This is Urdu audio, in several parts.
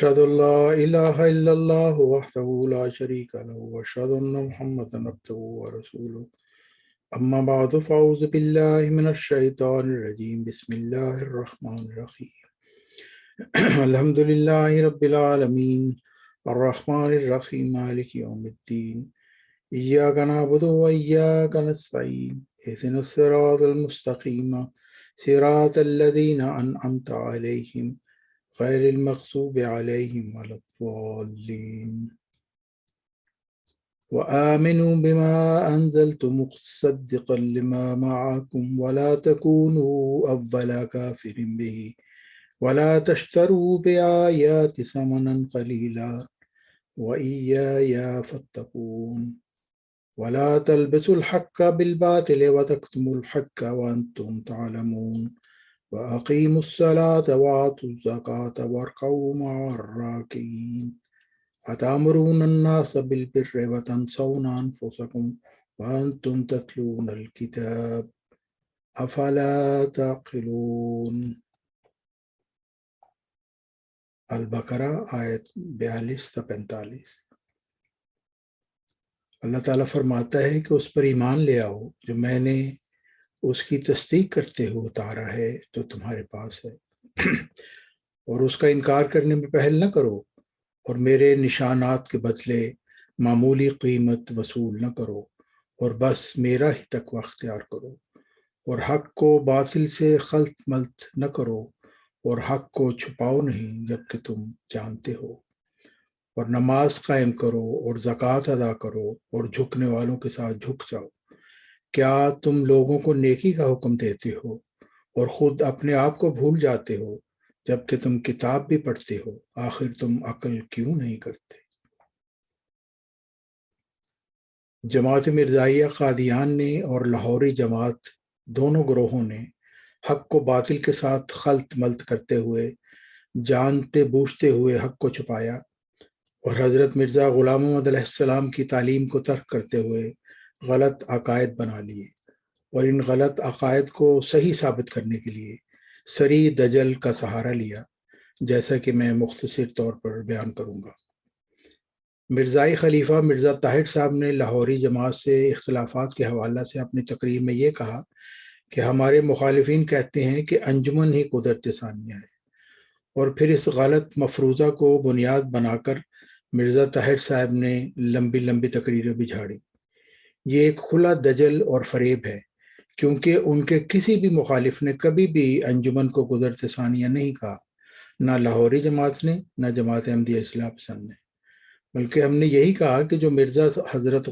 أشهد أن لا إله إلا الله وحده لا شريك له وأشهد أن محمدا عبده ورسوله أما بعد فأعوذ بالله من الشيطان الرجيم بسم الله الرحمن الرحيم الحمد لله رب العالمين الرحمن الرحيم مالك يوم الدين إياك نعبد وإياك نستعين اهدنا الصراط المستقيم صراط الذين أنعمت عليهم غير المغضوب عليهم ولا الضالين وآمنوا بما أنزلت مصدقا لما معكم ولا تكونوا أول كافر به ولا تشتروا بآيات ثمنا قليلا وإياي فاتقون ولا تلبسوا الحق بالباطل وتكتموا الحق وأنتم تعلمون وأقيموا الصلاة وآتوا الزكاة واركعوا مع الراكعين أتأمرون الناس بالبر وتنسون أنفسكم وأنتم تتلون الكتاب أفلا تعقلون۔ البقرہ آیت 42 تا 45۔ اللہ تعالیٰ فرماتا ہے کہ اس پر ایمان لے آؤ جو میں نے اس کی تصدیق کرتے ہوئے اتارا ہے جو تمہارے پاس ہے، اور اس کا انکار کرنے میں پہل نہ کرو، اور میرے نشانات کے بدلے معمولی قیمت وصول نہ کرو، اور بس میرا ہی تقوی اختیار کرو، اور حق کو باطل سے خلط ملط نہ کرو، اور حق کو چھپاؤ نہیں جبکہ تم جانتے ہو، اور نماز قائم کرو اور زکوٰۃ ادا کرو اور جھکنے والوں کے ساتھ جھک جاؤ۔ کیا تم لوگوں کو نیکی کا حکم دیتے ہو اور خود اپنے آپ کو بھول جاتے ہو جبکہ تم کتاب بھی پڑھتے ہو؟ آخر تم عقل کیوں نہیں کرتے؟ جماعت مرزائیہ قادیان نے اور لاہوری جماعت دونوں گروہوں نے حق کو باطل کے ساتھ خلط ملط کرتے ہوئے جانتے بوجھتے ہوئے حق کو چھپایا، اور حضرت مرزا غلام محمد علیہ السلام کی تعلیم کو ترک کرتے ہوئے غلط عقائد بنا لیے، اور ان غلط عقائد کو صحیح ثابت کرنے کے لیے سری دجل کا سہارا لیا، جیسا کہ میں مختصر طور پر بیان کروں گا۔ مرزائی خلیفہ مرزا طاہر صاحب نے لاہوری جماعت سے اختلافات کے حوالہ سے اپنی تقریر میں یہ کہا کہ ہمارے مخالفین کہتے ہیں کہ انجمن ہی قدرت ثانیہ ہے، اور پھر اس غلط مفروضہ کو بنیاد بنا کر مرزا طاہر صاحب نے لمبی لمبی تقریریں بھی جھاڑی۔ یہ ایک کھلا دجل اور فریب ہے، کیونکہ ان کے کسی بھی مخالف نے کبھی بھی انجمن کو قدرت ثانیہ نہیں کہا، نہ لاہوری جماعت نے، نہ جماعت احمدیہ اصلاح پسند نے، بلکہ ہم نے یہی کہا کہ جو حضرت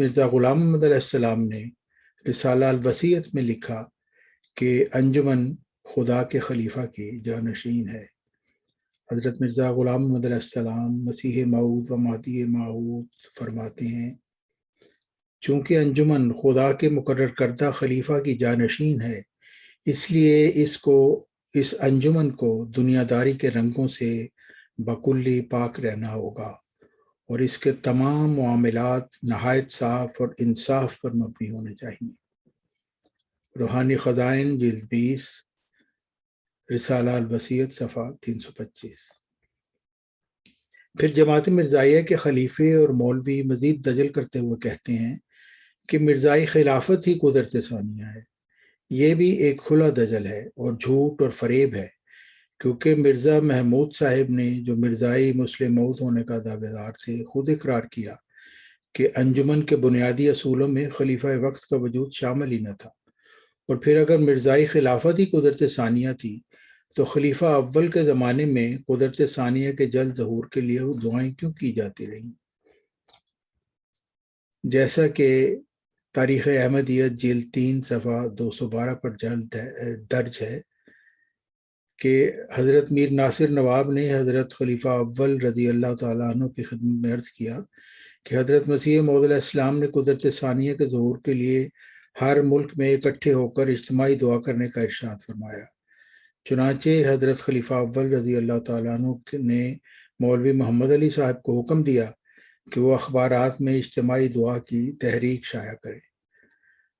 مرزا غلام محمد علیہ السلام نے رسالہ الوصیت میں لکھا کہ انجمن خدا کے خلیفہ کی جانشین ہے۔ حضرت مرزا غلام محمد علیہ السلام مسیح موعود و مہدی موعود فرماتے ہیں، چونکہ انجمن خدا کے مقرر کردہ خلیفہ کی جانشین ہے، اس لیے اس انجمن کو دنیا داری کے رنگوں سے بکلی پاک رہنا ہوگا، اور اس کے تمام معاملات نہایت صاف اور انصاف پر مبنی ہونے چاہیے۔ روحانی خزائن جلد 20 رسالہ الوصیت صفحہ 325۔ پھر جماعت مرزائیہ کے خلیفے اور مولوی مزید دجل کرتے ہوئے کہتے ہیں کہ مرزائی خلافت ہی قدرت ثانیہ ہے۔ یہ بھی ایک کھلا دجل ہے اور جھوٹ اور فریب ہے، کیونکہ مرزا محمود صاحب نے جو مرزائی مسلم موت ہونے کا دعوے دار سے خود اقرار کیا کہ انجمن کے بنیادی اصولوں میں خلیفہ وقت کا وجود شامل ہی نہ تھا، اور پھر اگر مرزائی خلافت ہی قدرت ثانیہ تھی تو خلیفہ اول کے زمانے میں قدرت ثانیہ کے جلد ظہور کے لیے دعائیں کیوں کی جاتی رہیں؟ جیسا کہ تاریخ احمدیت جلد 3 صفحہ 212 پر درج ہے کہ حضرت میر ناصر نواب نے حضرت خلیفہ اول رضی اللہ تعالیٰ عنہ کی خدمت میں عرض کیا کہ حضرت مسیح موعود علیہ السلام نے قدرت ثانیہ کے ظہور کے لیے ہر ملک میں اکٹھے ہو کر اجتماعی دعا کرنے کا ارشاد فرمایا۔ چنانچہ حضرت خلیفہ اول رضی اللہ تعالیٰ عنہ نے مولوی محمد علی صاحب کو حکم دیا کہ وہ اخبارات میں اجتماعی دعا کی تحریک شائع کرے۔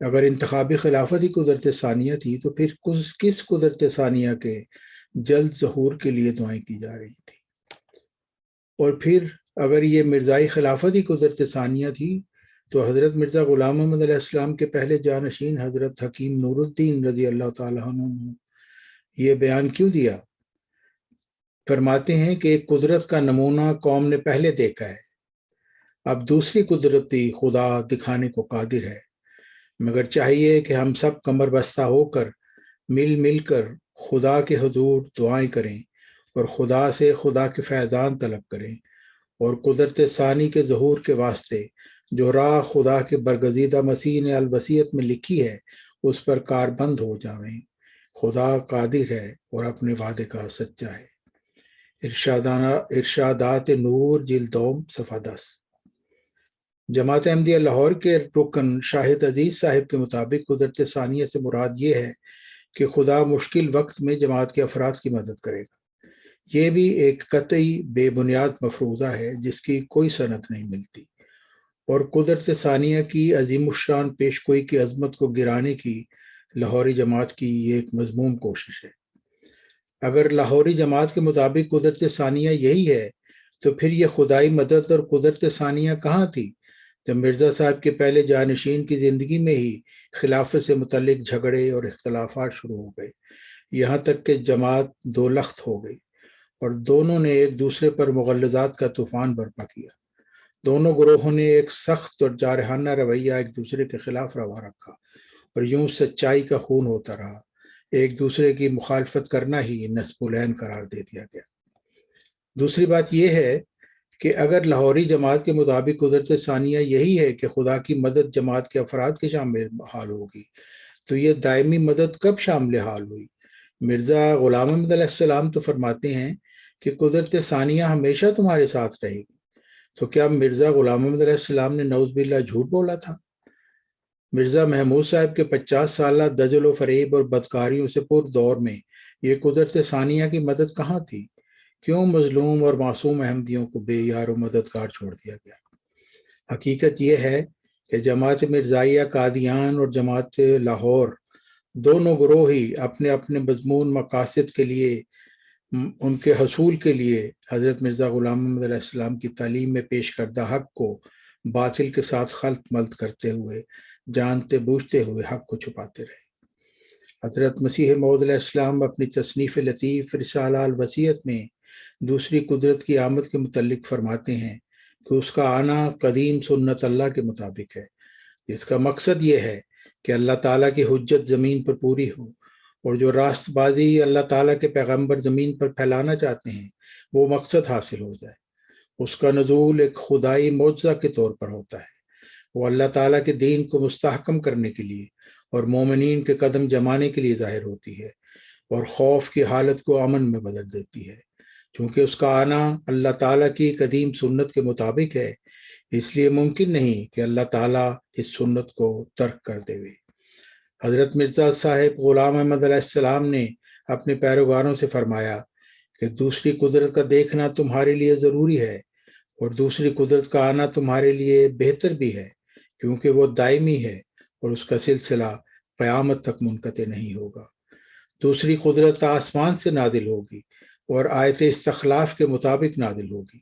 اگر انتخابی خلافت ہی قدرت ثانیہ تھی تو پھر کس قدرت ثانیہ کے جلد ظہور کے لیے دعائیں کی جا رہی تھی۔ اور پھر اگر یہ مرزائی خلافت ہی قدرت ثانیہ تھی تو حضرت مرزا غلام محمد علیہ السلام کے پہلے جانشین حضرت حکیم نور الدین رضی اللہ تعالیٰ عنہ نے یہ بیان کیوں دیا؟ فرماتے ہیں کہ ایک قدرت کا نمونہ قوم نے پہلے دیکھا ہے، اب دوسری قدرتی خدا دکھانے کو قادر ہے، مگر چاہیے کہ ہم سب کمر بستہ ہو کر مل کر خدا کے حضور دعائیں کریں اور خدا سے خدا کے فیضان طلب کریں، اور قدرت ثانی کے ظہور کے واسطے جو راہ خدا کے برگزیدہ مسیح نے الوصیت میں لکھی ہے اس پر کاربند ہو جاویں۔ خدا قادر ہے اور اپنے وعدے کا سچا ہے۔ ارشادات نور جلد دوم صفحہ 10۔ جماعت احمدیہ لاہور کے رکن شاہد عزیز صاحب کے مطابق قدرت ثانیہ سے مراد یہ ہے کہ خدا مشکل وقت میں جماعت کے افراد کی مدد کرے گا۔ یہ بھی ایک قطعی بے بنیاد مفروضہ ہے جس کی کوئی سند نہیں ملتی، اور قدرت ثانیہ کی عظیم الشان پیش گوئی کی عظمت کو گرانے کی لاہوری جماعت کی یہ ایک مذموم کوشش ہے۔ اگر لاہوری جماعت کے مطابق قدرت ثانیہ یہی ہے تو پھر یہ خدائی مدد اور قدرت ثانیہ کہاں تھی جب مرزا صاحب کے پہلے جانشین کی زندگی میں ہی خلافت سے متعلق جھگڑے اور اختلافات شروع ہو گئے، یہاں تک کہ جماعت دو لخت ہو گئی اور دونوں نے ایک دوسرے پر مغلظات کا طوفان برپا کیا۔ دونوں گروہوں نے ایک سخت اور جارحانہ رویہ ایک دوسرے کے خلاف روا رکھا اور یوں سچائی کا خون ہوتا رہا۔ ایک دوسرے کی مخالفت کرنا ہی نصب العین قرار دے دیا گیا۔ دوسری بات یہ ہے کہ اگر لاہوری جماعت کے مطابق قدرت ثانیہ یہی ہے کہ خدا کی مدد جماعت کے افراد کے شامل حال ہوگی، تو یہ دائمی مدد کب شامل حال ہوئی؟ مرزا غلام محمد علیہ السلام تو فرماتے ہیں کہ قدرت ثانیہ ہمیشہ تمہارے ساتھ رہے گی، تو کیا مرزا غلام محمد علیہ السلام نے نعوذ باللہ جھوٹ بولا تھا؟ مرزا محمود صاحب کے 50 سالہ دجل و فریب اور بدکاریوں سے پر دور میں یہ قدرت ثانیہ کی مدد کہاں تھی؟ کیوں مظلوم اور معصوم احمدیوں کو بے یار و مددگار چھوڑ دیا گیا؟ حقیقت یہ ہے کہ جماعت مرزائیہ قادیان اور جماعت لاہور دونوں گروہ ہی اپنے اپنے مضمون مقاصد کے لیے، ان کے حصول کے لیے حضرت مرزا غلام محمد علیہ السلام کی تعلیم میں پیش کردہ حق کو باطل کے ساتھ خلط ملط کرتے ہوئے، جانتے بوجھتے ہوئے حق کو چھپاتے رہے۔ حضرت مسیح موعود علیہ السلام اپنی تصنیف لطیف رسالہ الوصیت میں دوسری قدرت کی آمد کے متعلق فرماتے ہیں کہ اس کا آنا قدیم سنت اللہ کے مطابق ہے، جس کا مقصد یہ ہے کہ اللہ تعالیٰ کی حجت زمین پر پوری ہو، اور جو راست بازی اللہ تعالیٰ کے پیغمبر زمین پر پھیلانا چاہتے ہیں وہ مقصد حاصل ہو جائے۔ اس کا نزول ایک خدائی معجزہ کے طور پر ہوتا ہے، وہ اللہ تعالیٰ کے دین کو مستحکم کرنے کے لیے اور مومنین کے قدم جمانے کے لیے ظاہر ہوتی ہے، اور خوف کی حالت کو امن میں بدل دیتی ہے۔ چونکہ اس کا آنا اللہ تعالیٰ کی قدیم سنت کے مطابق ہے، اس لیے ممکن نہیں کہ اللہ تعالیٰ اس سنت کو ترک کر دے۔ حضرت مرزا صاحب غلام احمد علیہ السلام نے اپنے پیروکاروں سے فرمایا کہ دوسری قدرت کا دیکھنا تمہارے لیے ضروری ہے، اور دوسری قدرت کا آنا تمہارے لیے بہتر بھی ہے، کیونکہ وہ دائمی ہے اور اس کا سلسلہ قیامت تک منقطع نہیں ہوگا۔ دوسری قدرت آسمان سے نازل ہوگی اور آیت استخلاف کے مطابق نازل ہوگی،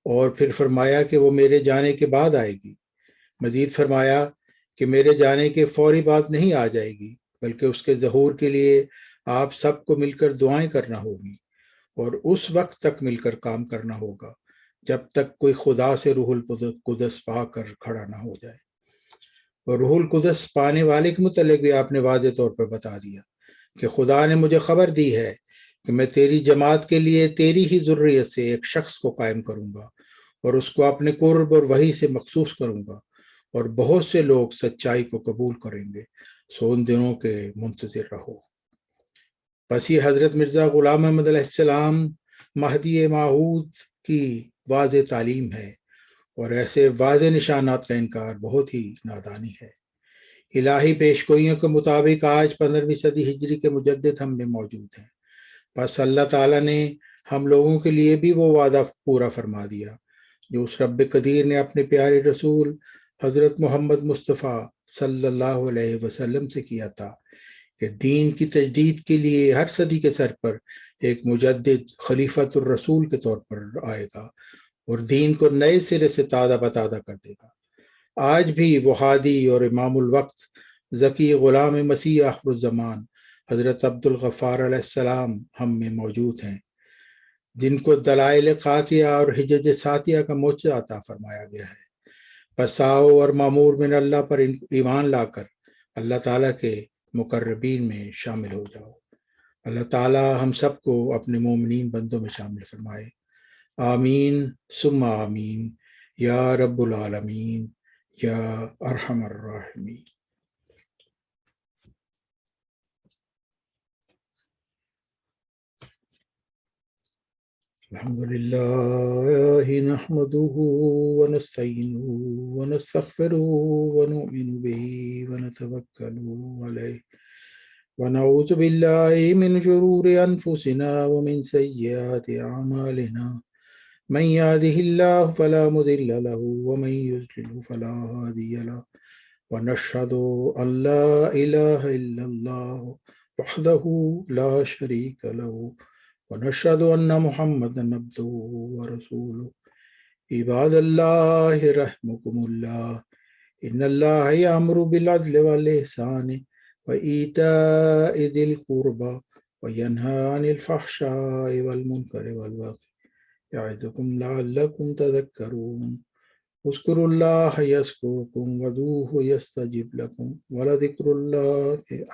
اور پھر فرمایا کہ وہ میرے جانے کے بعد آئے گی۔ مزید فرمایا کہ میرے جانے کے فوری بعد نہیں آ جائے گی، بلکہ اس کے ظہور کے لیے آپ سب کو مل کر دعائیں کرنا ہوگی، اور اس وقت تک مل کر کام کرنا ہوگا جب تک کوئی خدا سے روح القدس پا کر کھڑا نہ ہو جائے۔ اور روح القدس پانے والے کے متعلق بھی آپ نے واضح طور پر بتا دیا کہ خدا نے مجھے خبر دی ہے کہ میں تیری جماعت کے لیے تیری ہی ذریت سے ایک شخص کو قائم کروں گا، اور اس کو اپنے قرب اور وحی سے مخصوص کروں گا، اور بہت سے لوگ سچائی کو قبول کریں گے، سو ان دنوں کے منتظر رہو۔ بس یہ حضرت مرزا غلام احمد علیہ السلام مہدی موعود کی واضح تعلیم ہے، اور ایسے واضح نشانات کا انکار بہت ہی نادانی ہے۔ الہی پیشگوئیوں کے مطابق آج 15ویں صدی ہجری کے مجدد ہم میں موجود ہیں، بس اللہ تعالیٰ نے ہم لوگوں کے لیے بھی وہ وعدہ پورا فرما دیا جو اس رب قدیر نے اپنے پیارے رسول حضرت محمد مصطفیٰ صلی اللہ علیہ وسلم سے کیا تھا کہ دین کی تجدید کے لیے ہر صدی کے سر پر ایک مجدد خلیفۃ الرسول کے طور پر آئے گا اور دین کو نئے سرے سے تازہ بتازہ کر دے گا۔ آج بھی وہ ہادی اور امام الوقت ذکی غلام مسیح آخر الزمان حضرت عبد الغفار علیہ السلام ہم میں موجود ہیں، جن کو دلائل قاطعہ اور حجج ساتیہ کا معجزہ عطا فرمایا گیا ہے۔ پس آؤ اور معمور من اللہ پر ایمان لا کر اللہ تعالیٰ کے مقربین میں شامل ہو جاؤ۔ اللہ تعالیٰ ہم سب کو اپنے مومنین بندوں میں شامل فرمائے۔ آمین ثم آمین یا رب العالمین یا ارحم الراحمین۔ الحمد لله نحمده ونستعينه ونستغفره ونؤمن به ونتوكل عليه ونعوذ بالله من شرور أنفسنا ومن سيئات أعمالنا من يهده الله فلا مضل له ومن يضلل فلا هادي له ونشهد أن لا إله إلا الله وحده لا شريك له ونشهد أن محمدا عبده ورسوله۔ عباد الله رحمكم الله، إن الله يأمر بالعدل والإحسان وإيتاء ذي القربى وينهى عن الفحشاء والمنكر والبغي يعظكم لعلكم تذكرون۔ اذكروا الله يذكركم وادعوه يستجب لكم ولذكر الله